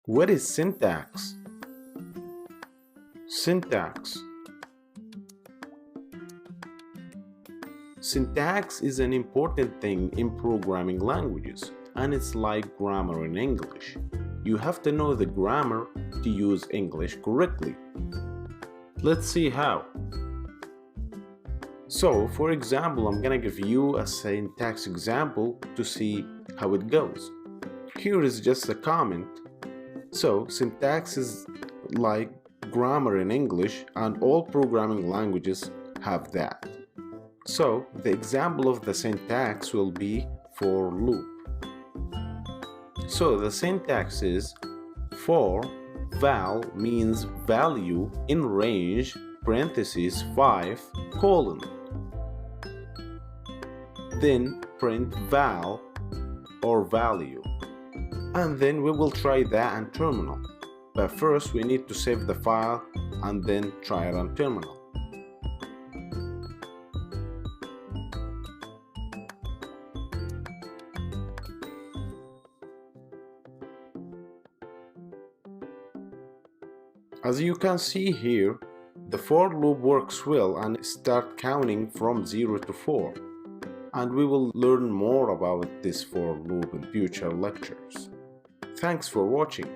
What is syntax? Syntax. Syntax is an important thing in programming languages, and it's like grammar in English. You have to know the grammar to use English correctly. Let's see how. So, for example, I'm gonna give you a syntax example to see how it goes. Here is just a comment. So, syntax is like grammar in English, and all programming languages have that. So, the example of the syntax will be for loop. So, the syntax is for val means value in range parentheses 5 colon. Then print val or value. And then we will try that on terminal. But first we need to save the file and then try it on terminal. As you can see here, the for loop works well and start counting from 0 to 4. And we will learn more about this for loop in future lectures. Thanks for watching.